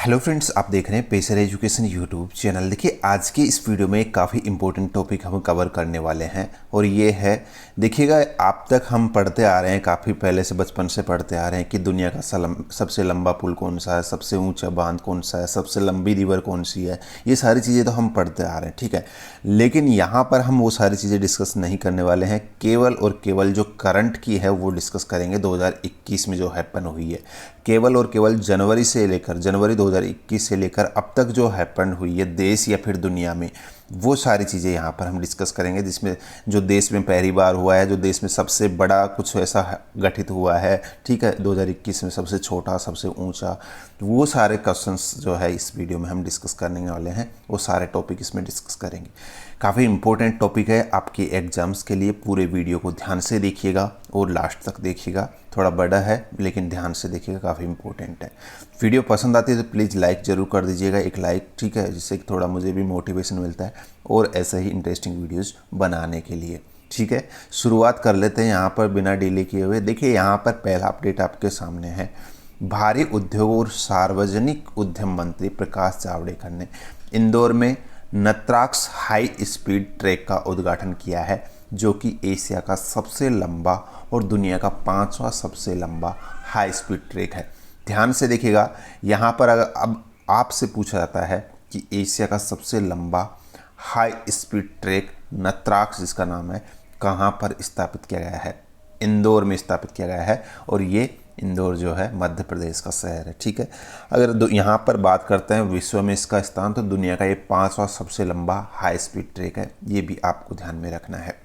Hello friends, आप देख रहे हैं पेसर एजुकेशन यूट्यूब चैनल। देखिए, आज के इस वीडियो में काफ़ी इंपॉर्टेंट टॉपिक हम कवर करने वाले हैं और ये है, देखिएगा, आप तक हम पढ़ते आ रहे हैं, काफ़ी पहले से बचपन से पढ़ते आ रहे हैं कि दुनिया का सबसे लंबा पुल कौन सा है, सबसे ऊंचा बांध कौन सा है, सबसे लंबी रिवर कौन सी है। ये सारी चीज़ें तो हम पढ़ते आ रहे हैं, ठीक है। लेकिन यहाँ पर हम वो सारी चीज़ें डिस्कस नहीं करने वाले हैं, केवल और केवल जो करंट की है वो डिस्कस करेंगे। 2021 में जो हैपन हुई है, केवल और केवल जनवरी 2021 से लेकर अब तक जो हैपन हुई है देश या फिर दुनिया में, वो सारी चीज़ें यहाँ पर हम डिस्कस करेंगे। जिसमें जो देश में पहली बार हुआ है, जो देश में सबसे बड़ा कुछ ऐसा गठित हुआ है, ठीक है, 2021 में सबसे छोटा, सबसे ऊंचा, वो सारे क्वेश्चंस जो है इस वीडियो में हम डिस्कस करने वाले हैं। वो सारे टॉपिक इसमें डिस्कस करेंगे। काफ़ी इंपॉर्टेंट टॉपिक है आपके एग्जाम्स के लिए। पूरे वीडियो को ध्यान से देखिएगा और लास्ट तक देखिएगा। थोड़ा बड़ा है लेकिन ध्यान से देखिएगा, काफ़ी इंपॉर्टेंट है। वीडियो पसंद आती है तो प्लीज़ लाइक ज़रूर कर दीजिएगा, एक लाइक, ठीक है, जिससे थोड़ा मुझे भी मोटिवेशन मिलता है और ऐसे ही इंटरेस्टिंग वीडियोज़ बनाने के लिए, ठीक है। शुरुआत कर लेते हैं यहाँ पर बिना डिले किए हुए। देखिए, यहाँ पर पहला अपडेट आपके सामने है। भारी उद्योग और सार्वजनिक उद्यम मंत्री प्रकाश जावड़ेकर ने इंदौर में नत्राक्स हाई स्पीड ट्रैक का उद्घाटन किया है, जो कि एशिया का सबसे लंबा और दुनिया का 5वां सबसे लंबा हाई स्पीड ट्रैक है। ध्यान से देखिएगा, यहाँ पर अगर अब आपसे पूछा जाता है कि एशिया का सबसे लंबा हाई स्पीड ट्रैक नत्राक्स, जिसका नाम है, कहाँ पर स्थापित किया गया है? इंदौर में स्थापित किया गया है और ये इंदौर जो है मध्य प्रदेश का शहर है, ठीक है। अगर यहाँ पर बात करते हैं विश्व में इसका स्थान, तो दुनिया का ये 5वां सबसे लंबा हाई स्पीड ट्रैक है। ये भी आपको ध्यान में रखना है,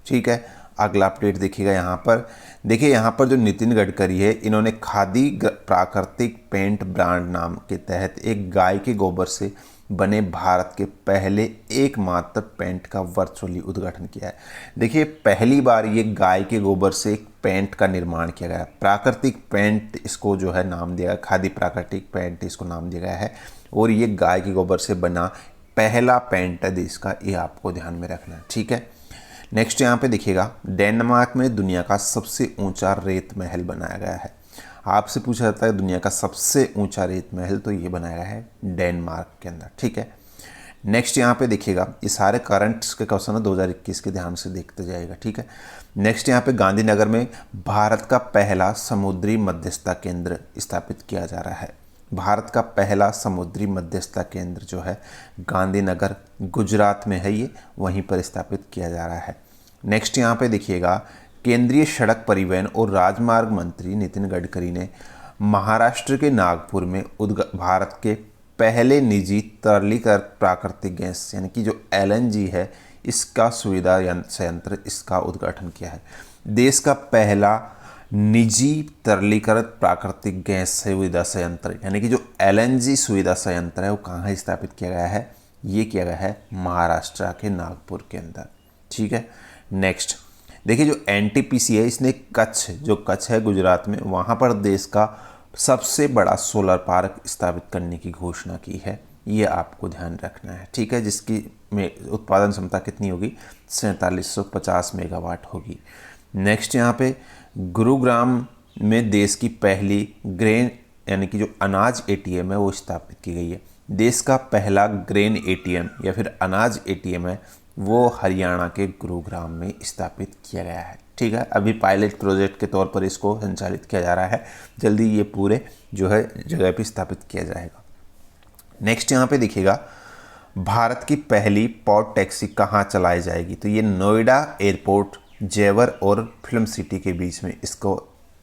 ठीक है। अगला अपडेट देखिएगा यहाँ पर। देखिए, यहाँ पर जो नितिन गडकरी है, इन्होंने खादी प्राकृतिक पेंट ब्रांड नाम के तहत एक गाय के गोबर से बने भारत के पहले एकमात्र पेंट का वर्चुअली उद्घाटन किया है। देखिए, पहली बार ये गाय के गोबर से एक पेंट का निर्माण किया गया है। प्राकृतिक पेंट इसको जो है नाम दिया गया, खादी प्राकृतिक पेंट इसको नाम दिया गया है और ये गाय के गोबर से बना पहला पेंट है देश का। ये आपको ध्यान में रखना है, ठीक है। नेक्स्ट यहाँ पे देखिएगा, डेनमार्क में दुनिया का सबसे ऊंचा रेत महल बनाया गया है। आपसे पूछा जाता है दुनिया का सबसे ऊंचा रेत महल, तो ये बनाया गया है डेनमार्क के अंदर, ठीक है। नेक्स्ट यहाँ पे देखिएगा, ये सारे करंट्स के क्वेश्चन है 2021 के, ध्यान से देखते जाएगा, ठीक है। नेक्स्ट यहाँ पे गांधीनगर में भारत का पहला समुद्री मध्यस्थता केंद्र स्थापित किया जा रहा है। भारत का पहला समुद्री मध्यस्थता केंद्र जो है गांधीनगर गुजरात में है, ये वहीं पर स्थापित किया जा रहा है। नेक्स्ट यहाँ पे देखिएगा, केंद्रीय सड़क परिवहन और राजमार्ग मंत्री नितिन गडकरी ने महाराष्ट्र के नागपुर में भारत के पहले निजी तरलीकृत प्राकृतिक गैस यानी कि जो LNG है, इसका सुविधा संयंत्र, इसका उद्घाटन किया है। देश का पहला निजी तरलीकृत प्राकृतिक गैस सुविधा संयंत्र यानी कि जो LNG सुविधा संयंत्र है, वो कहाँ स्थापित किया गया है? ये किया गया है महाराष्ट्र के नागपुर के अंदर, ठीक है। नेक्स्ट देखिए, जो NTPC है, इसने कच्छ है गुजरात में, वहाँ पर देश का सबसे बड़ा सोलर पार्क स्थापित करने की घोषणा की है। ये आपको ध्यान रखना है, ठीक है, जिसकी में उत्पादन क्षमता कितनी होगी? 4750 मेगावाट होगी। नेक्स्ट यहाँ पे गुरुग्राम में देश की पहली ग्रेन यानी कि जो अनाज ATM है, वो स्थापित की गई है। देश का पहला ग्रेन ATM या फिर अनाज ATM है, वो हरियाणा के गुरुग्राम में स्थापित किया गया है, ठीक है। अभी पायलट प्रोजेक्ट के तौर पर इसको संचालित किया जा रहा है, जल्दी ये पूरे जो है जगह पे स्थापित किया जाएगा। नेक्स्ट यहाँ पे देखिएगा, भारत की पहली पॉड टैक्सी कहाँ चलाई जाएगी? तो ये नोएडा एयरपोर्ट, जेवर और फिल्म सिटी के बीच में इसको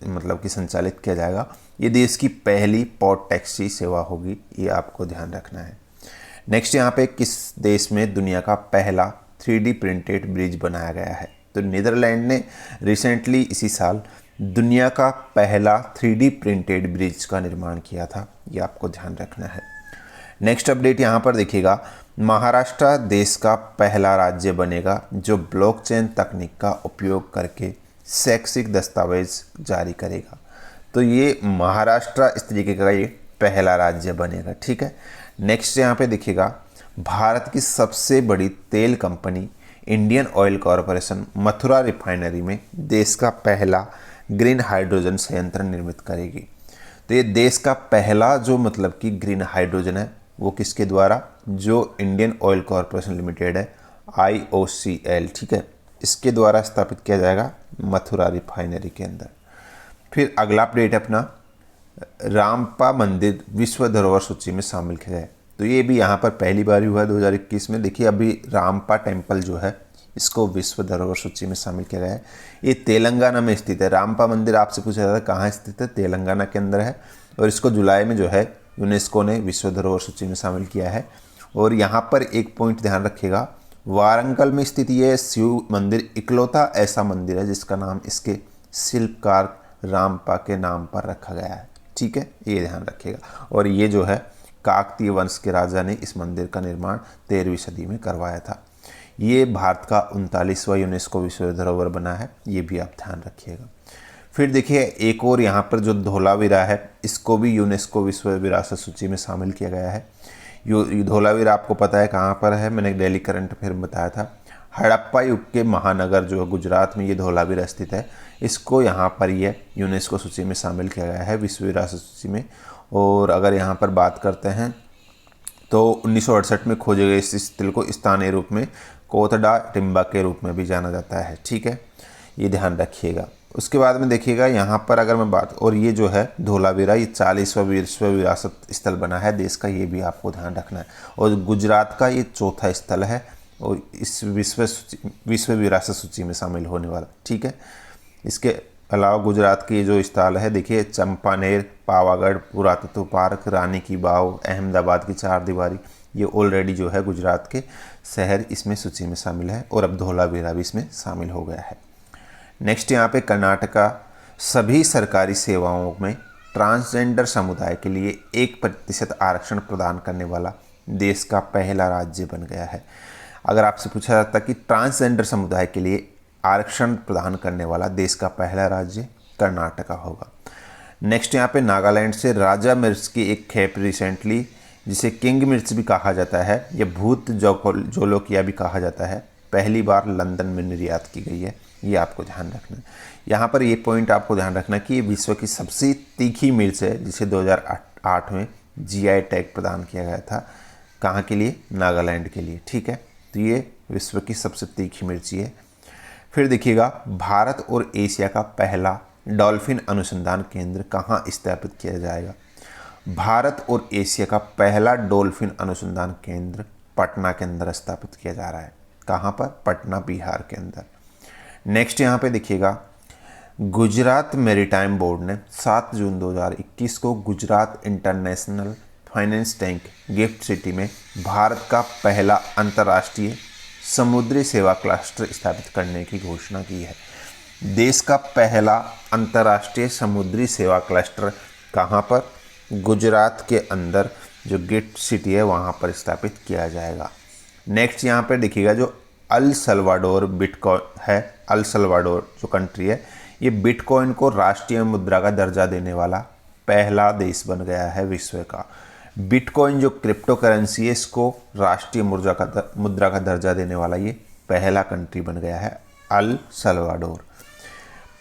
मतलब कि संचालित किया जाएगा। ये देश की पहली पॉड टैक्सी सेवा होगी, ये आपको ध्यान रखना है। नेक्स्ट यहाँ पे, किस देश में दुनिया का पहला 3D प्रिंटेड ब्रिज बनाया गया है? तो नीदरलैंड ने रिसेंटली इसी साल दुनिया का पहला 3D प्रिंटेड ब्रिज का निर्माण किया था, ये आपको ध्यान रखना है। नेक्स्ट अपडेट यहाँ पर देखिएगा, महाराष्ट्र देश का पहला राज्य बनेगा जो ब्लॉकचेन तकनीक का उपयोग करके शैक्षिक दस्तावेज जारी करेगा। तो ये महाराष्ट्र इस तरीके का ये पहला राज्य बनेगा, ठीक है। नेक्स्ट यहाँ पे देखिएगा, भारत की सबसे बड़ी तेल company Indian oil corporation Mathura refinery में देश का पहला ग्रीन हाइड्रोजन संयंत्र निर्मित करेगी। तो ये देश का पहला जो मतलब कि ग्रीन हाइड्रोजन है वो किसके द्वारा, जो इंडियन ऑयल कॉरपोरेशन लिमिटेड है IOCL, ठीक है, इसके द्वारा स्थापित किया जाएगा मथुरा रिफाइनरी के अंदर। फिर अगला अपडेट अपना रामपा मंदिर विश्व धरोहर सूची में शामिल किया गया। तो ये भी यहाँ पर पहली बार हुआ है 2021 में। देखिए अभी रामपा टेम्पल जो है इसको विश्व धरोहर सूची में शामिल किया गया है। ये तेलंगाना में स्थित है। रामपा मंदिर आपसे पूछा जाता है कहाँ स्थित है, तेलंगाना के अंदर है। और इसको जुलाई में जो है यूनेस्को ने विश्व धरोहर सूची में शामिल किया है। और यहाँ पर एक पॉइंट ध्यान रखिएगा, वारंगल में स्थित ये शिव मंदिर इकलौता ऐसा मंदिर है जिसका नाम इसके शिल्पकार रामपा के नाम पर रखा गया है, ठीक है, ये ध्यान रखिएगा। और ये जो है काकतीय वंश के राजा ने इस मंदिर का निर्माण 13वीं सदी में करवाया था। ये भारत का 39वां यूनेस्को विश्व धरोहर बना है, ये भी आप ध्यान रखिएगा। फिर देखिए एक और यहाँ पर जो धोलावीरा है इसको भी यूनेस्को विश्व विरासत सूची में शामिल किया गया है। धोलावीरा आपको पता है कहाँ पर है, मैंने डेली करंट अफेयर में बताया था। हड़प्पा युग के महानगर जो गुजरात में ये धोलावीरा स्थित है, इसको यहाँ पर ये यूनेस्को सूची में शामिल किया गया है विश्व विरासत सूची में। और अगर यहाँ पर बात करते हैं तो 1968 में खोजे गए इस स्थल को स्थानीय रूप में कोथडा टिम्बा के रूप में भी जाना जाता है, ठीक है, ये ध्यान रखिएगा। उसके बाद में देखिएगा यहाँ पर अगर मैं बात, और ये जो है धोलावीरा ये 40वां विश्व विरासत स्थल बना है देश का, ये भी आपको ध्यान रखना है। और गुजरात का ये चौथा स्थल है और इस विश्व विरासत सूची में शामिल होने वाला, ठीक है। इसके अलावा गुजरात के जो स्थल है देखिए चंपानेर, पावागढ़, पुरातत्व पार्क, रानी की बाव, अहमदाबाद की चार दीवारी, ये ऑलरेडी जो है गुजरात के शहर इसमें सूची में शामिल है। और अब धोलावीरा भी इसमें शामिल हो गया है। नेक्स्ट यहाँ पे कर्नाटका सभी सरकारी सेवाओं में ट्रांसजेंडर समुदाय के लिए 1% आरक्षण प्रदान करने वाला देश का पहला राज्य बन गया है। अगर आपसे पूछा जाता कि ट्रांसजेंडर समुदाय के लिए आरक्षण प्रदान करने वाला देश का पहला राज्य कर्नाटका होगा। नेक्स्ट यहाँ पे नागालैंड से राजा मिर्च की एक खेप रिसेंटली, जिसे किंग मिर्च भी कहा जाता है या भूत जोलोकिया भी कहा जाता है, पहली बार लंदन में निर्यात की गई है, ये आपको ध्यान रखना है। यहाँ पर ये पॉइंट आपको ध्यान रखना कि ये विश्व की सबसे तीखी मिर्च है जिसे 2008 में GI टैग प्रदान किया गया था। कहाँ के लिए, नागालैंड के लिए, ठीक है। तो ये विश्व की सबसे तीखी मिर्ची है। फिर देखिएगा भारत और एशिया का पहला डॉल्फिन अनुसंधान केंद्र कहाँ स्थापित किया जाएगा। भारत और एशिया का पहला डॉल्फिन अनुसंधान केंद्र पटना के अंदर स्थापित किया जा रहा है। कहाँ पर, पटना, बिहार के अंदर। नेक्स्ट यहाँ पे देखिएगा गुजरात मैरीटाइम बोर्ड ने 7 जून 2021 को Gujarat international finance tank gift city में भारत का पहला अंतर्राष्ट्रीय समुद्री सेवा क्लस्टर स्थापित करने की घोषणा की है। देश का पहला अंतर्राष्ट्रीय समुद्री सेवा क्लस्टर कहाँ पर, गुजरात के अंदर जो गिफ्ट सिटी है वहाँ पर स्थापित किया जाएगा। नेक्स्ट यहाँ पर देखिएगा जो अल सल्वाडोर बिटकॉइन है, अल सल्वाडोर जो कंट्री है ये बिटकॉइन को राष्ट्रीय मुद्रा का दर्जा देने वाला पहला देश बन गया है विश्व का। बिटकॉइन जो क्रिप्टो करेंसी है इसको राष्ट्रीय मुद्रा का दर्जा देने वाला ये पहला कंट्री बन गया है अल सल्वाडोर।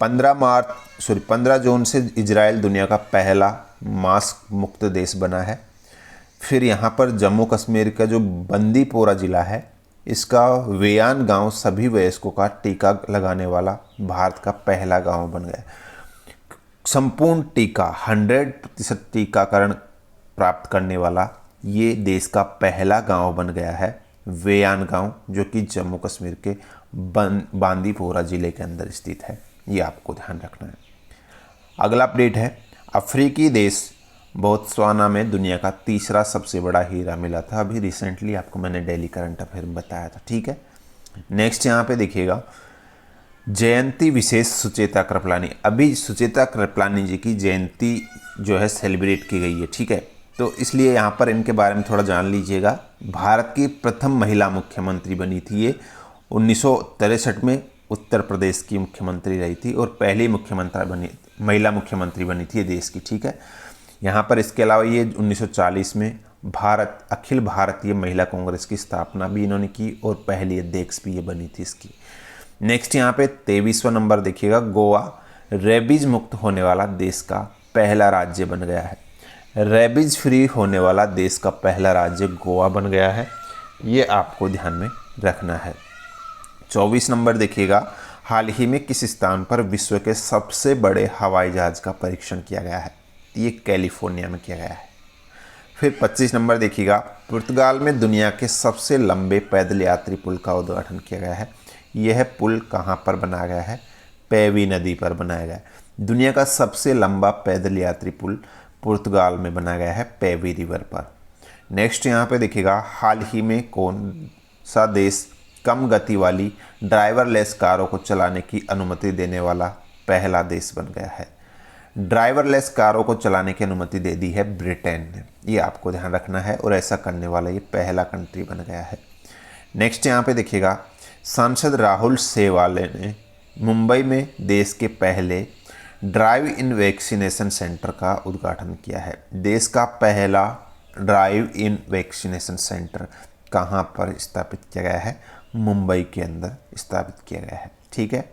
15 जून से इजराइल दुनिया का पहला मास्क मुक्त देश बना है। फिर यहाँ पर जम्मू कश्मीर का जो बंदीपोरा ज़िला है इसका वेयान गांव सभी वयस्कों का टीका लगाने वाला भारत का पहला गांव बन गया। संपूर्ण टीका 100% टीकाकरण प्राप्त करने वाला ये देश का पहला गांव बन गया है वेयान गांव, जो कि जम्मू कश्मीर के बांदीपोरा ज़िले के अंदर स्थित है। ये आपको ध्यान रखना है। अगला अपडेट है अफ्रीकी देश बोत्सवाना में दुनिया का तीसरा सबसे बड़ा हीरा मिला था। अभी रिसेंटली आपको मैंने डेली करंट अफेयर में बताया था, ठीक है। नेक्स्ट यहाँ पे देखिएगा जयंती विशेष सुचेता कृपलानी। अभी सुचेता कृपलानी जी की जयंती जो है सेलिब्रेट की गई है, ठीक है। तो इसलिए यहाँ पर इनके बारे में थोड़ा जान लीजिएगा। भारत की प्रथम महिला मुख्यमंत्री बनी थी ये 1963 में, उत्तर प्रदेश की मुख्यमंत्री रही थी और पहली महिला मुख्यमंत्री बनी थी ये देश की, ठीक है। यहाँ पर इसके अलावा ये 1940 में अखिल भारतीय महिला कांग्रेस की स्थापना भी इन्होंने की और पहली अध्यक्ष भी ये बनी थी इसकी। नेक्स्ट यहाँ पे 23वां नंबर देखिएगा गोवा रेबीज मुक्त होने वाला देश का पहला राज्य बन गया है। रेबीज फ्री होने वाला देश का पहला राज्य गोवा बन गया है। ये आपको ध्यान में रखना है। 24 नंबर देखिएगा, हाल ही में किस स्थान पर विश्व के सबसे बड़े हवाई जहाज का परीक्षण किया गया है? ये कैलिफोर्निया में किया गया है। फिर 25 नंबर देखिएगा, पुर्तगाल में दुनिया के सबसे लंबे पैदल यात्री पुल का उद्घाटन किया गया है। यह पुल कहाँ पर बनाया गया है? पेवी नदी पर बनाया गया है। दुनिया का सबसे लंबा पैदल यात्री पुल पुर्तगाल में बनाया गया है, पेवी रिवर पर। नेक्स्ट यहाँ पे देखिएगा, हाल ही में कौन सा देश कम गति वाली ड्राइवरलेस कारों को चलाने की अनुमति देने वाला पहला देश बन गया है? ड्राइवरलेस कारों को चलाने की अनुमति दे दी है ब्रिटेन ने। ये आपको ध्यान रखना है, और ऐसा करने वाला ये पहला कंट्री बन गया है। नेक्स्ट यहाँ पे देखिएगा, सांसद राहुल सेवाले ने मुंबई में देश के पहले ड्राइव इन वैक्सीनेशन सेंटर का उद्घाटन किया है। देश का पहला ड्राइव इन वैक्सीनेशन सेंटर कहाँ पर स्थापित किया गया है? मुंबई के अंदर स्थापित किया गया है। ठीक है।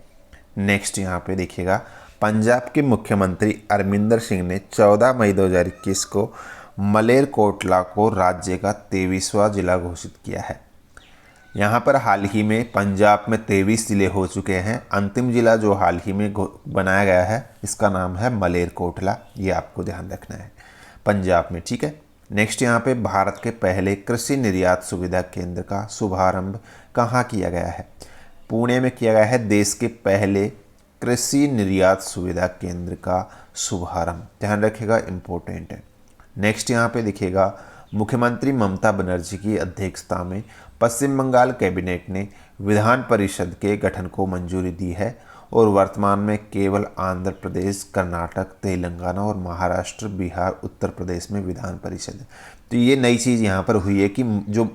नेक्स्ट यहाँ पे देखिएगा, पंजाब के मुख्यमंत्री अमरिंदर सिंह ने 14 मई 2021 को मलेरकोटला को राज्य का 23वां जिला घोषित किया है। यहाँ पर हाल ही में पंजाब में 23 जिले हो चुके हैं। अंतिम जिला जो हाल ही में बनाया गया है, इसका नाम है मलेरकोटला। ये आपको ध्यान रखना है, पंजाब में। ठीक है। नेक्स्ट यहाँ पे, भारत के पहले कृषि निर्यात सुविधा केंद्र का शुभारंभ कहाँ किया गया है? पुणे में किया गया है देश के पहले कृषि निर्यात सुविधा केंद्र का शुभारंभ। ध्यान रखिएगा, इम्पोर्टेंट है। नेक्स्ट यहाँ पे देखिएगा, मुख्यमंत्री ममता बनर्जी की अध्यक्षता में पश्चिम बंगाल कैबिनेट ने विधान परिषद के गठन को मंजूरी दी है, और वर्तमान में केवल आंध्र प्रदेश, कर्नाटक, तेलंगाना और महाराष्ट्र, बिहार, उत्तर प्रदेश में विधान परिषद है। तो ये नई चीज़ यहाँ पर हुई है कि जो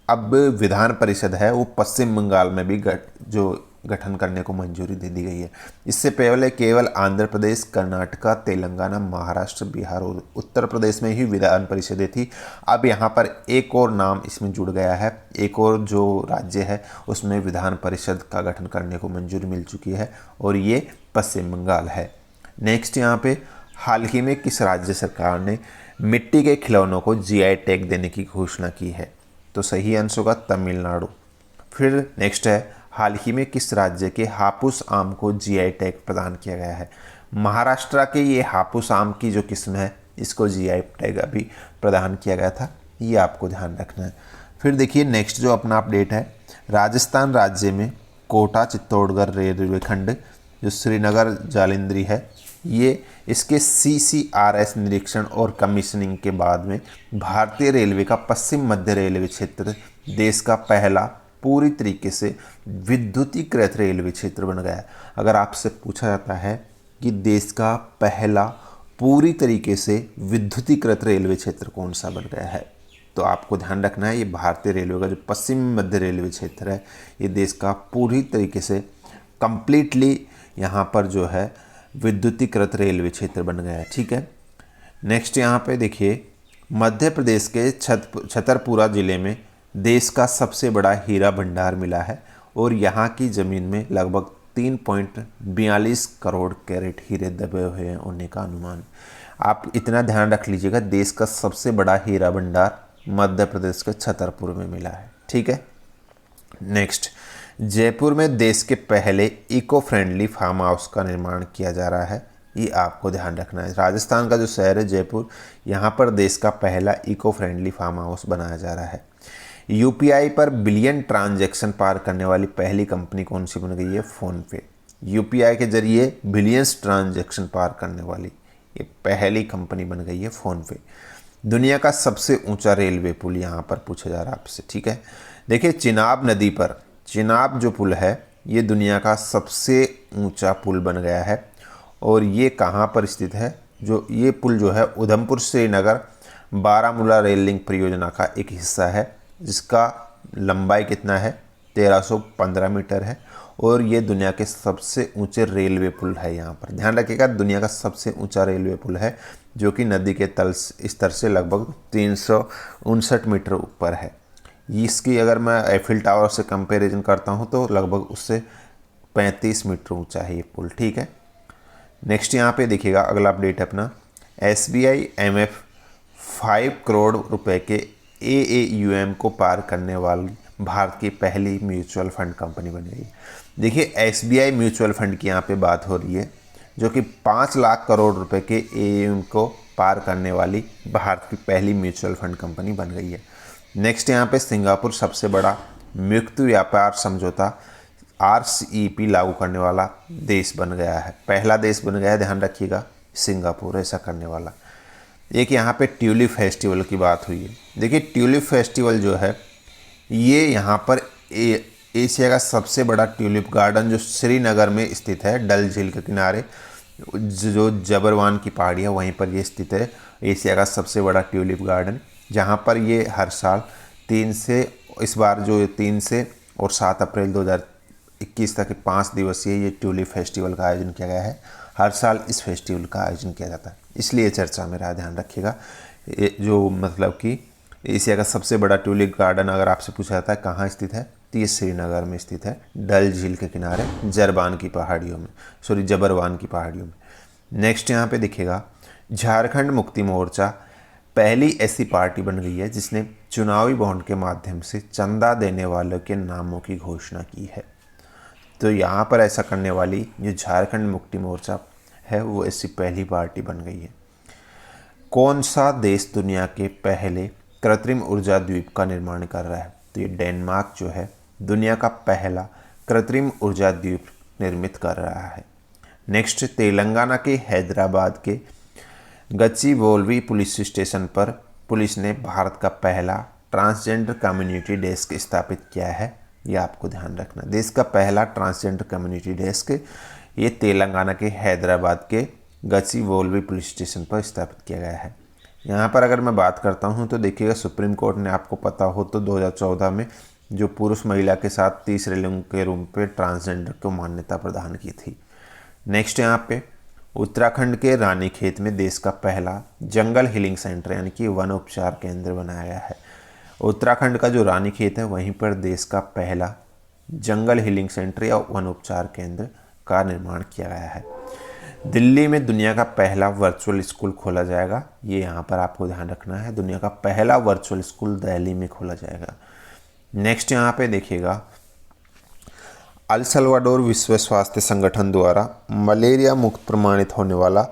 अब विधान परिषद है वो पश्चिम बंगाल में भी जो गठन करने को मंजूरी दे दी गई है। इससे पहले केवल आंध्र प्रदेश, कर्नाटका, तेलंगाना, महाराष्ट्र, बिहार और उत्तर प्रदेश में ही विधान परिषदें थी। अब यहाँ पर एक और नाम इसमें जुड़ गया है, एक और जो राज्य है उसमें विधान परिषद का गठन करने को मंजूरी मिल चुकी है, और ये पश्चिम बंगाल है। नेक्स्ट यहाँ पे, हाल ही में किस राज्य सरकार ने मिट्टी के खिलौनों को GI टैग देने की घोषणा की है? तो सही आंसर होगा तमिलनाडु। फिर नेक्स्ट है, हाल ही में किस राज्य के हापुस आम को GI टैग प्रदान किया गया है? महाराष्ट्र के ये हापुस आम की जो किस्म है, इसको GI टैग अभी प्रदान किया गया था। ये आपको ध्यान रखना है। फिर देखिए नेक्स्ट जो अपना अपडेट है, राजस्थान राज्य में कोटा चित्तौड़गढ़ रेलवे खंड जो श्रीनगर जालंधरी है, ये इसके CCRS निरीक्षण और कमीशनिंग के बाद में भारतीय रेलवे का पश्चिम मध्य रेलवे क्षेत्र देश का पहला पूरी तरीके से विद्युतीकृत रेलवे क्षेत्र बन गया है। अगर आपसे पूछा जाता है कि देश का पहला पूरी तरीके से विद्युतीकृत रेलवे क्षेत्र कौन सा बन गया है, तो आपको ध्यान रखना है ये भारतीय रेलवे का जो पश्चिम मध्य रेलवे क्षेत्र है, ये देश का पूरी तरीके से कंप्लीटली यहाँ पर जो है विद्युतीकृत रेलवे क्षेत्र बन गया है। ठीक है। नेक्स्ट यहाँ पे देखिए, मध्य प्रदेश के छतरपुरा जिले में देश का सबसे बड़ा हीरा भंडार मिला है, और यहाँ की ज़मीन में लगभग 3.42 करोड़ कैरेट हीरे दबे हुए होने का अनुमान। आप इतना ध्यान रख लीजिएगा, देश का सबसे बड़ा हीरा भंडार मध्य प्रदेश के छतरपुर में मिला है। ठीक है। नेक्स्ट, जयपुर में देश के पहले इको फ्रेंडली फार्म हाउस का निर्माण किया जा रहा है। ये आपको ध्यान रखना है। राजस्थान का जो शहर है जयपुर, यहाँ पर देश का पहला इको फ्रेंडली फार्म हाउस बनाया जा रहा है। UPI पर बिलियन ट्रांजैक्शन पार करने वाली पहली कंपनी कौन सी बन गई है? फ़ोनपे। UPI के जरिए बिलियंस ट्रांजैक्शन पार करने वाली ये पहली कंपनी बन गई है फ़ोनपे। दुनिया का सबसे ऊंचा रेलवे पुल यहाँ पर पूछा जा रहा है आपसे। ठीक है। देखिए, चिनाब नदी पर चिनाब जो पुल है ये दुनिया का सबसे ऊंचा पुल बन गया है, और ये कहाँ पर स्थित है? जो ये पुल जो है उधमपुर श्रीनगर बारामूला रेल लिंक परियोजना का एक हिस्सा है, जिसका लंबाई कितना है? 1315 मीटर है, और ये दुनिया के सबसे ऊंचे रेलवे पुल है। यहाँ पर ध्यान रखिएगा, दुनिया का सबसे ऊंचा रेलवे पुल है, जो कि नदी के तल स्तर से लगभग 359 मीटर ऊपर है। इसकी अगर मैं एफिल टावर से कंपैरिजन करता हूँ तो लगभग उससे 35 मीटर ऊंचा है ये पुल। ठीक है। नेक्स्ट यहाँ पे देखिएगा, अगला अपडेट है अपना, SBI MF 5 करोड़ रुपए के AAUM को पार करने वाली भारत की पहली म्यूचुअल फंड कंपनी बन गई। देखिए SBI म्यूचुअल फंड की यहाँ पे बात हो रही है, जो कि 5 लाख करोड़ रुपए के AUM को पार करने वाली भारत की पहली म्यूचुअल फंड कंपनी बन गई है। नेक्स्ट यहाँ पे सिंगापुर सबसे बड़ा मुक्त व्यापार समझौता RCEP लागू करने वाला देश बन गया है, पहला देश बन गया है, ध्यान रखिएगा, सिंगापुर ऐसा करने वाला। एक यहाँ पे ट्यूलिप फेस्टिवल की बात हुई है। देखिए ट्यूलिप फेस्टिवल जो है ये यहाँ पर एशिया का सबसे बड़ा ट्यूलिप गार्डन जो श्रीनगर में स्थित है, डल झील के किनारे, जो जबरवान की पहाड़ी है वहीं पर ये स्थित है, एशिया का सबसे बड़ा ट्यूलिप गार्डन, जहाँ पर ये हर साल 3 से इस बार जो 3 से और 7 अप्रैल 2021 तक 5 दिवसीय ये ट्यूलिप फेस्टिवल का आयोजन किया गया है। हर साल इस फेस्टिवल का आयोजन किया जाता है, इसलिए चर्चा में रहा, ध्यान रखिएगा। जो मतलब कि एशिया का सबसे बड़ा ट्यूलिप गार्डन अगर आपसे पूछा जाता है कहाँ स्थित है, तो ये श्रीनगर में स्थित है, डल झील के किनारे जबरवान की पहाड़ियों में। नेक्स्ट यहाँ पे दिखेगा झारखंड मुक्ति मोर्चा पहली ऐसी पार्टी बन गई है जिसने चुनावी बॉन्ड के माध्यम से चंदा देने वालों के नामों की घोषणा की है। तो यहाँ पर ऐसा करने वाली जो झारखंड मुक्ति मोर्चा है वो ऐसी पहली पार्टी बन गई है। कौन सा देश दुनिया के पहले कृत्रिम ऊर्जा द्वीप का निर्माण कर रहा है? तो ये डेनमार्क जो है दुनिया का पहला कृत्रिम ऊर्जा द्वीप निर्मित कर रहा है। नेक्स्ट, तेलंगाना के हैदराबाद के गच्चीबोली पुलिस स्टेशन पर पुलिस ने भारत का पहला ट्रांसजेंडर कम्युनिटी डेस्क स्थापित किया है। ये आपको ध्यान रखना, देश का पहला ट्रांसजेंडर कम्युनिटी डेस्क ये तेलंगाना के हैदराबाद के गच्चीबोली पुलिस स्टेशन पर स्थापित किया गया है। यहाँ पर अगर मैं बात करता हूँ तो देखिएगा सुप्रीम कोर्ट ने, आपको पता हो तो 2014 में जो पुरुष महिला के साथ तीसरे लिंग के रूप पे ट्रांसजेंडर को मान्यता प्रदान की थी। नेक्स्ट यहाँ पे उत्तराखंड के रानीखेत में देश का पहला जंगल हीलिंग सेंटर यानी कि वन उपचार केंद्र बनाया गया है। उत्तराखंड का जो रानीखेत है वहीं पर देश का पहला जंगल हीलिंग सेंटर या वन उपचार केंद्र का निर्माण किया गया है। दिल्ली में दुनिया का पहला वर्चुअल स्कूल खोला जाएगा, ये यहाँ पर आपको ध्यान रखना है, दुनिया का पहला वर्चुअल स्कूल दिल्ली में खोला जाएगा। नेक्स्ट यहाँ पे देखिएगा अल सल्वाडोर विश्व स्वास्थ्य संगठन द्वारा मलेरिया मुक्त प्रमाणित होने वाला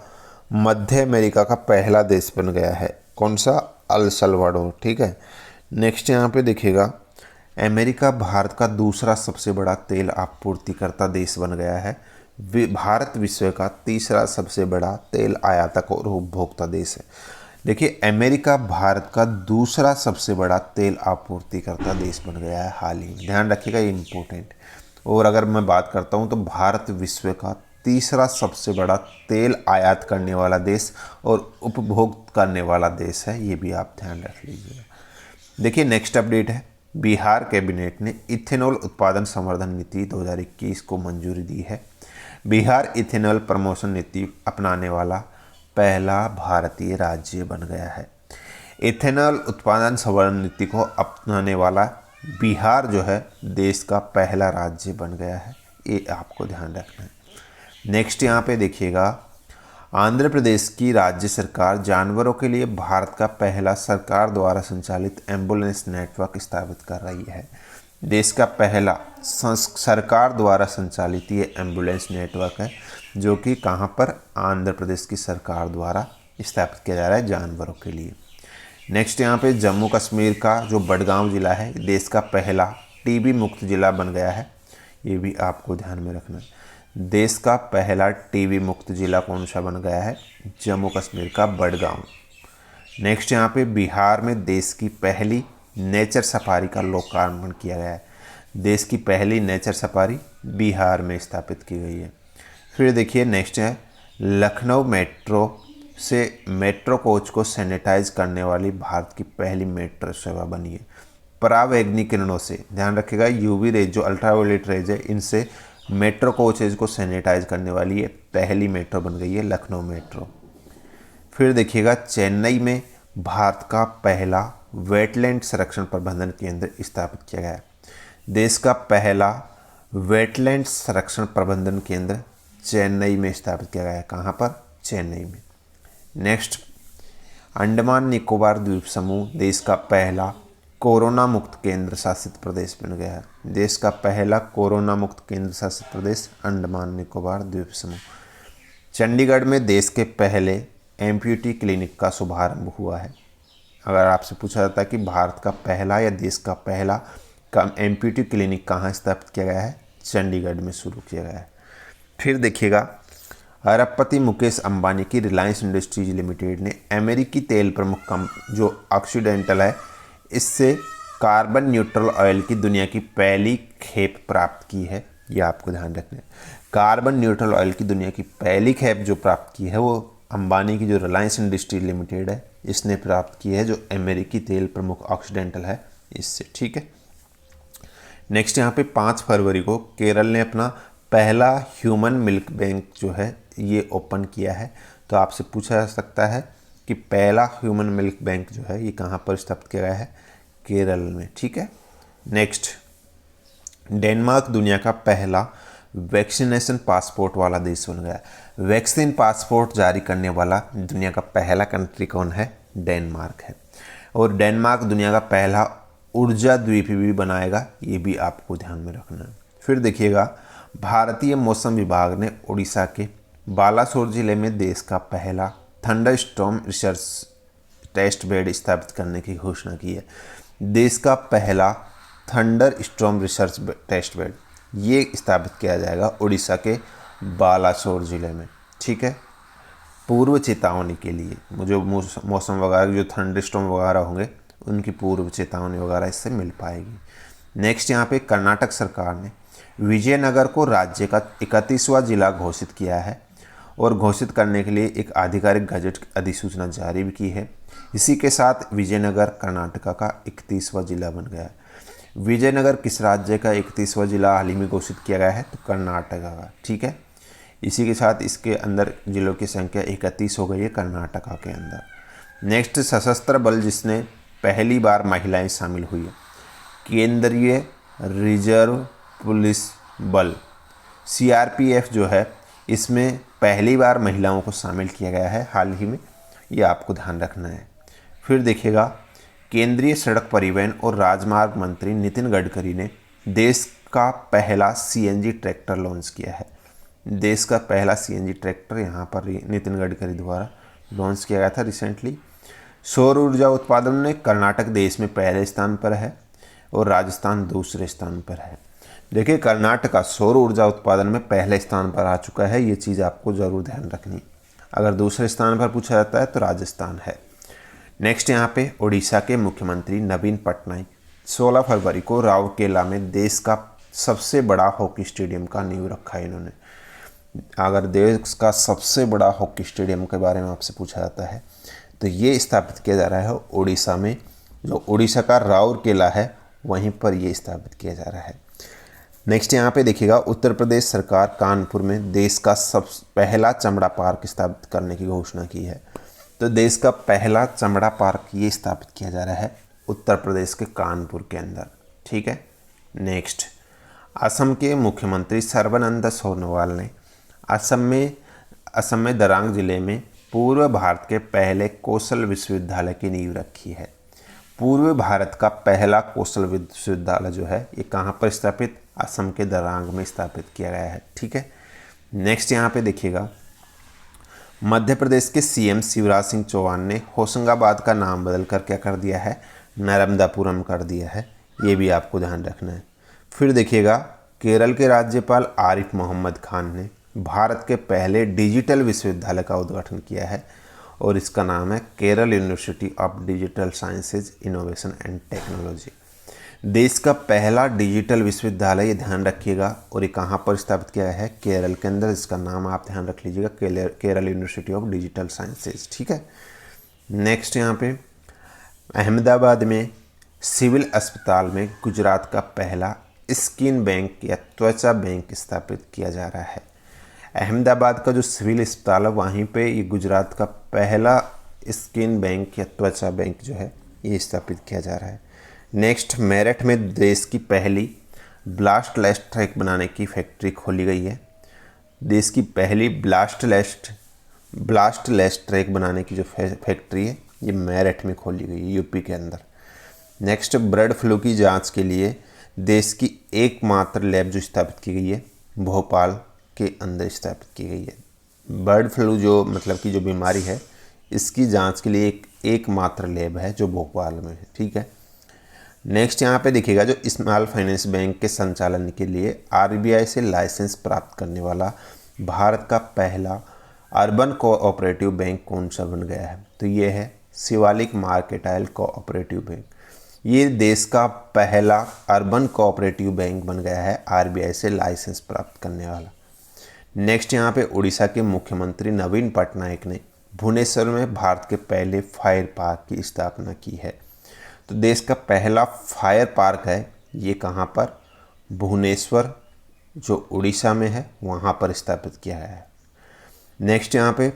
मध्य अमेरिका का पहला देश बन गया है। कौन सा? अल सल्वाडोर, ठीक है। नेक्स्ट यहाँ पे देखिएगा अमेरिका भारत का दूसरा सबसे बड़ा तेल आपूर्तिकर्ता देश बन गया है। भारत विश्व का तीसरा सबसे बड़ा तेल आयातक और उपभोक्ता देश है। देखिए अमेरिका भारत का दूसरा सबसे बड़ा तेल आपूर्तिकर्ता देश बन गया है हाल ही में, ध्यान रखिएगा, ये इम्पोर्टेंट। और अगर मैं बात करता हूँ तो भारत विश्व का तीसरा सबसे बड़ा तेल आयात करने वाला देश और उपभोग करने वाला देश है, ये भी आप ध्यान रख लीजिएगा। देखिए नेक्स्ट अपडेट है, बिहार कैबिनेट ने इथेनॉल उत्पादन संवर्धन नीति 2021 को मंजूरी दी है। बिहार इथेनॉल प्रमोशन नीति अपनाने वाला पहला भारतीय राज्य बन गया है। इथेनॉल उत्पादन संवर्धन नीति को अपनाने वाला बिहार जो है देश का पहला राज्य बन गया है, ये आपको ध्यान रखना है। नेक्स्ट यहाँ पे देखिएगा आंध्र प्रदेश की राज्य सरकार जानवरों के लिए भारत का पहला सरकार द्वारा संचालित एम्बुलेंस नेटवर्क स्थापित कर रही है। देश का पहला सरकार द्वारा संचालित ये एम्बुलेंस नेटवर्क है, जो कि कहाँ पर? आंध्र प्रदेश की सरकार द्वारा स्थापित किया जा रहा है जानवरों के लिए। नेक्स्ट यहाँ पे जम्मू कश्मीर का जो बडगांव ज़िला है देश का पहला टीबी मुक्त ज़िला बन गया है, ये भी आपको ध्यान में रखना है। देश का पहला टीबी मुक्त ज़िला कौन सा बन गया है? जम्मू कश्मीर का बडगांव। नेक्स्ट यहाँ पे बिहार में देश की पहली नेचर सफारी का लोकार्पण किया गया है। देश की पहली नेचर सफारी बिहार में स्थापित की गई है। फिर देखिए नेक्स्ट है लखनऊ मेट्रो से मेट्रो कोच को सैनिटाइज करने वाली भारत की पहली मेट्रो सेवा बनी है। परावैंगनी किरणों से, ध्यान रखिएगा, यूवी रेज जो अल्ट्रावायलेट रेज है इनसे मेट्रो कोचेज को सैनिटाइज करने वाली ये पहली मेट्रो बन गई है लखनऊ मेट्रो। फिर देखिएगा चेन्नई में भारत का पहला वेटलैंड संरक्षण प्रबंधन केंद्र स्थापित किया गया है। देश का पहला वेटलैंड संरक्षण प्रबंधन केंद्र चेन्नई में स्थापित किया गया है। कहाँ पर? चेन्नई में। नेक्स्ट, अंडमान निकोबार द्वीप समूह देश का पहला कोरोना मुक्त केंद्र शासित प्रदेश बन गया है। देश का पहला कोरोना मुक्त केंद्र शासित प्रदेश अंडमान निकोबार द्वीप समूह। चंडीगढ़ में देश के पहले एम्प्यूटी क्लिनिक का शुभारंभ हुआ है। अगर आपसे पूछा जाता है कि भारत का पहला या देश का पहला एम्प्यूटी क्लिनिक कहाँ स्थापित किया गया है, चंडीगढ़ में शुरू किया गया है। फिर देखिएगा, अरबपति मुकेश अंबानी की रिलायंस इंडस्ट्रीज लिमिटेड ने अमेरिकी तेल प्रमुख जो ऑक्सीडेंटल है, इससे कार्बन न्यूट्रल ऑयल की दुनिया की पहली खेप प्राप्त की है। ये आपको ध्यान रखना है, कार्बन न्यूट्रल ऑयल की दुनिया की पहली खेप जो प्राप्त की है वो अंबानी की जो रिलायंस इंडस्ट्रीज लिमिटेड है इसने प्राप्त की है, जो अमेरिकी तेल प्रमुख ऑक्सीडेंटल है इससे। ठीक है। नेक्स्ट, यहाँ पे 5 फरवरी को केरल ने अपना पहला ह्यूमन मिल्क बैंक जो है ये ओपन किया है। तो आपसे पूछा जा सकता है कि पहला ह्यूमन मिल्क बैंक जो है ये कहाँ पर स्थापित किया गया है, केरल में। ठीक है। नेक्स्ट, डेनमार्क दुनिया का पहला वैक्सीनेशन पासपोर्ट वाला देश बन गया। वैक्सीन पासपोर्ट जारी करने वाला दुनिया का पहला कंट्री कौन है, डेनमार्क है। और डेनमार्क दुनिया का पहला ऊर्जा द्वीप भी बनाएगा, ये भी आपको ध्यान में रखना है। फिर देखिएगा, भारतीय मौसम विभाग ने उड़ीसा के बालासोर जिले में देश का पहला thunderstorm research test bed स्थापित करने की घोषणा की है। देश का पहला thunderstorm research test bed ये स्थापित किया जाएगा उड़ीसा के बालासोर जिले में। ठीक है। पूर्व चेतावनी के लिए जो मौसम वगैरह जो थंडर स्टॉर्म वगैरह होंगे उनकी पूर्व चेतावनी वगैरह इससे मिल पाएगी। नेक्स्ट, यहाँ पे कर्नाटक सरकार ने विजयनगर को राज्य का 31वां जिला घोषित किया है और घोषित करने के लिए एक आधिकारिक गजट अधिसूचना जारी भी की है। इसी के साथ विजयनगर कर्नाटक का 31वां जिला बन गया है। विजयनगर किस राज्य का 31वां जिला हाल ही में घोषित किया गया है, तो कर्नाटक का। ठीक है। इसी के साथ इसके अंदर जिलों की संख्या 31 हो गई है कर्नाटक के अंदर। नेक्स्ट, सशस्त्र बल जिसने पहली बार महिलाएं शामिल हुई है, केंद्रीय रिजर्व पुलिस बल CRPF जो है इसमें पहली बार महिलाओं को शामिल किया गया है हाल ही में, ये आपको ध्यान रखना है। फिर देखिएगा, केंद्रीय सड़क परिवहन और राजमार्ग मंत्री नितिन गडकरी ने देश का पहला CNG ट्रैक्टर लॉन्च किया है। देश का पहला CNG ट्रैक्टर यहाँ पर नितिन गडकरी द्वारा लॉन्च किया गया था रिसेंटली। सौर ऊर्जा उत्पादन में कर्नाटक देश में पहले स्थान पर है और राजस्थान दूसरे स्थान पर है। देखिए, कर्नाटक सौर ऊर्जा उत्पादन में पहले स्थान पर आ चुका है, ये चीज़ आपको ज़रूर ध्यान रखनी। अगर दूसरे स्थान पर पूछा जाता है तो राजस्थान है। नेक्स्ट, यहाँ पे उड़ीसा के मुख्यमंत्री नवीन पटनायक 16 फरवरी को राउरकेला में देश का सबसे बड़ा हॉकी स्टेडियम का नींव रखा है इन्होंने। अगर देश का सबसे बड़ा हॉकी स्टेडियम के बारे में आपसे पूछा जाता है तो ये स्थापित किया जा रहा है उड़ीसा में, जो उड़ीसा का राउरकेला है वहीं पर ये स्थापित किया जा रहा है। नेक्स्ट, यहाँ पे देखिएगा, उत्तर प्रदेश सरकार कानपुर में देश का पहला चमड़ा पार्क स्थापित करने की घोषणा की है। तो देश का पहला चमड़ा पार्क ये स्थापित किया जा रहा है उत्तर प्रदेश के कानपुर के अंदर। ठीक है। नेक्स्ट, असम के मुख्यमंत्री सर्बानंद सोनोवाल ने असम में दरांग जिले में पूर्व भारत के पहले कौशल विश्वविद्यालय की नींव रखी है। पूर्व भारत का पहला कौशल विश्वविद्यालय जो है ये कहाँ पर स्थापित, असम के दरांग में स्थापित किया गया है। ठीक है। नेक्स्ट, यहाँ पे देखिएगा, मध्य प्रदेश के CM शिवराज सिंह चौहान ने होशंगाबाद का नाम बदल कर क्या कर दिया है, नर्मदापुरम कर दिया है, ये भी आपको ध्यान रखना है। फिर देखिएगा, केरल के राज्यपाल आरिफ मोहम्मद खान ने भारत के पहले डिजिटल विश्वविद्यालय का उद्घाटन किया है और इसका नाम है Kerala university of digital sciences innovation and technology. देश का पहला डिजिटल विश्वविद्यालय, ये ध्यान रखिएगा, और ये कहाँ पर स्थापित किया है, केरल के अंदर। इसका नाम आप ध्यान रख लीजिएगा, Kerala university of digital sciences. ठीक है। नेक्स्ट, यहाँ पे अहमदाबाद में सिविल अस्पताल में गुजरात का पहला स्किन बैंक या त्वचा बैंक स्थापित किया जा रहा है। अहमदाबाद का जो सिविल अस्पताल है वहीं पे ये गुजरात का पहला स्किन बैंक या त्वचा बैंक जो है ये स्थापित किया जा रहा है। नेक्स्ट, मेरठ में देश की पहली ब्लास्टलेस ट्रैक बनाने की फैक्ट्री खोली गई है। देश की पहली ब्लास्टलेस ब्लास्ट लेस ट्रैक बनाने की जो फैक्ट्री है ये मेरठ में खोली गई है, यूपी के अंदर। नेक्स्ट, बर्ड फ्लू की जांच के लिए देश की एकमात्र लैब जो स्थापित की गई है भोपाल के अंदर स्थापित की गई है। बर्ड फ्लू जो मतलब की जो बीमारी है इसकी जांच के लिए एकमात्र लैब है जो भोपाल में है, ठीक है। नेक्स्ट यहाँ पे देखिएगा, जो स्मॉल फाइनेंस बैंक के संचालन के लिए आरबीआई से लाइसेंस प्राप्त करने वाला भारत का पहला अर्बन कोऑपरेटिव बैंक कौन सा बन गया है, तो ये है शिवालिक मर्केंटाइल कोऑपरेटिव बैंक। ये देश का पहला अर्बन कोऑपरेटिव बैंक बन गया है आरबीआई से लाइसेंस प्राप्त करने वाला। नेक्स्ट यहाँ पे उड़ीसा के मुख्यमंत्री नवीन पटनायक ने भुवनेश्वर में भारत के पहले फायर पार्क की स्थापना की है। तो देश का पहला फायर पार्क है ये कहाँ पर, भुवनेश्वर जो उड़ीसा में है वहाँ पर स्थापित किया गया है। नेक्स्ट यहाँ पे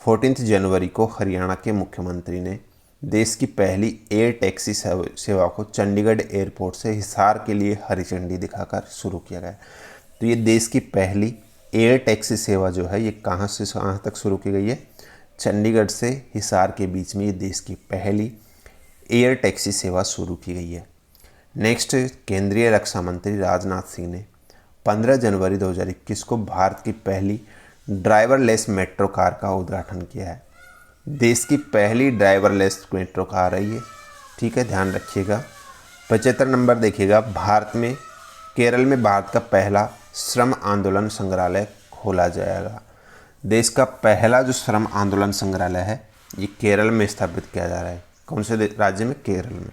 14 जनवरी को हरियाणा के मुख्यमंत्री ने देश की पहली एयर टैक्सी सेवा को चंडीगढ़ एयरपोर्ट से हिसार के लिए हरी झंडी दिखाकर शुरू किया गया। तो ये देश की पहली एयर टैक्सी सेवा जो है ये कहाँ से कहाँ तक शुरू की गई है, चंडीगढ़ से हिसार के बीच में ये देश की पहली एयर टैक्सी सेवा शुरू की गई है। नेक्स्ट, केंद्रीय रक्षा मंत्री राजनाथ सिंह ने 15 जनवरी 2021 को भारत की पहली ड्राइवरलेस मेट्रो कार का उद्घाटन किया है। देश की पहली ड्राइवरलेस मेट्रो कार है ये, ठीक है, ध्यान रखिएगा। 75 नंबर देखिएगा, भारत में केरल में भारत का पहला श्रम आंदोलन संग्रहालय खोला जाएगा। देश का पहला जो श्रम आंदोलन संग्रहालय है ये केरल में स्थापित किया जा रहा है। कौन से राज्य में, केरल में।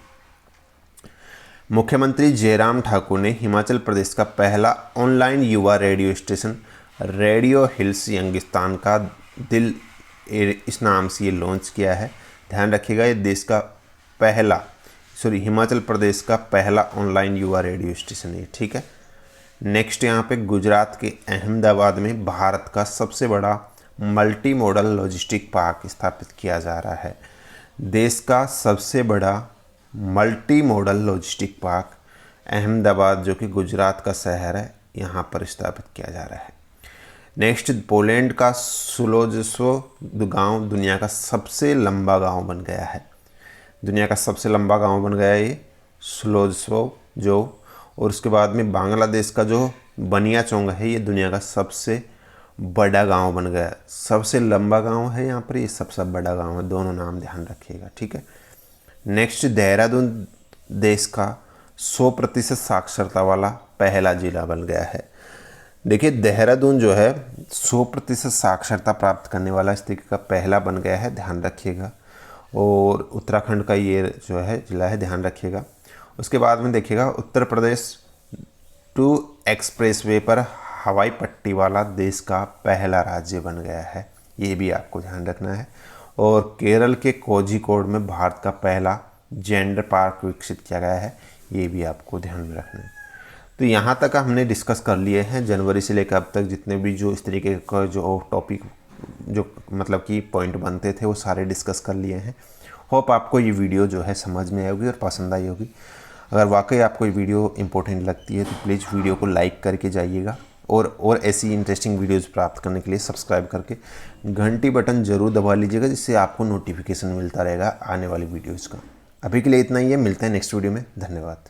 मुख्यमंत्री जयराम ठाकुर ने हिमाचल प्रदेश का पहला ऑनलाइन युवा radio station radio hills Youngistan का दिल इस नाम से ये लॉन्च किया है। ध्यान रखिएगा, ये देश का पहला हिमाचल प्रदेश का पहला ऑनलाइन युवा रेडियो स्टेशन है, ठीक है। नेक्स्ट यहाँ पे गुजरात के अहमदाबाद में भारत का सबसे बड़ा मल्टी मॉडल लॉजिस्टिक पार्क स्थापित किया जा रहा है। देश का सबसे बड़ा multi modal logistic park Ahmedabad जो कि गुजरात का शहर है यहाँ पर स्थापित किया जा रहा है। नेक्स्ट, पोलैंड का सुलोजस्व गांव दुनिया का सबसे लंबा गांव बन गया है। दुनिया का सबसे लंबा गांव बन गया है ये सुलोजस्व जो। और उसके बाद में बांग्लादेश का जो बनियाचोंग है ये दुनिया का सबसे बड़ा गांव बन गया। सबसे लंबा गांव है यहाँ पर, ये सबसे बड़ा गांव है, दोनों नाम ध्यान रखिएगा, ठीक है। नेक्स्ट, देहरादून देश का 100% साक्षरता वाला पहला जिला बन गया है। देखिए, देहरादून जो है 100% साक्षरता प्राप्त करने वाला इस तरीके का पहला बन गया है, ध्यान रखिएगा। और उत्तराखंड का ये जो है जिला है, ध्यान रखिएगा। उसके बाद में देखिएगा, उत्तर प्रदेश 2 एक्सप्रेसवे पर हवाई पट्टी वाला देश का पहला राज्य बन गया है, ये भी आपको ध्यान रखना है। और केरल के कोझिकोड में भारत का पहला जेंडर पार्क विकसित किया गया है, ये भी आपको ध्यान में रखना है। तो यहाँ तक हमने डिस्कस कर लिए हैं जनवरी से लेकर अब तक जितने भी जो इस तरीके का जो टॉपिक जो मतलब कि पॉइंट बनते थे वो सारे डिस्कस कर लिए हैं। होप आपको ये वीडियो जो है समझ में आई होगी और पसंद आई होगी। अगर वाकई आपको ये वीडियो इंपॉर्टेंट लगती है तो प्लीज़ वीडियो को लाइक करके जाइएगा और ऐसी इंटरेस्टिंग वीडियोस प्राप्त करने के लिए सब्सक्राइब करके घंटी बटन ज़रूर दबा लीजिएगा, जिससे आपको नोटिफिकेशन मिलता रहेगा आने वाली वीडियोज़ का। अभी के लिए इतना ही है, मिलते हैं नेक्स्ट वीडियो में। धन्यवाद।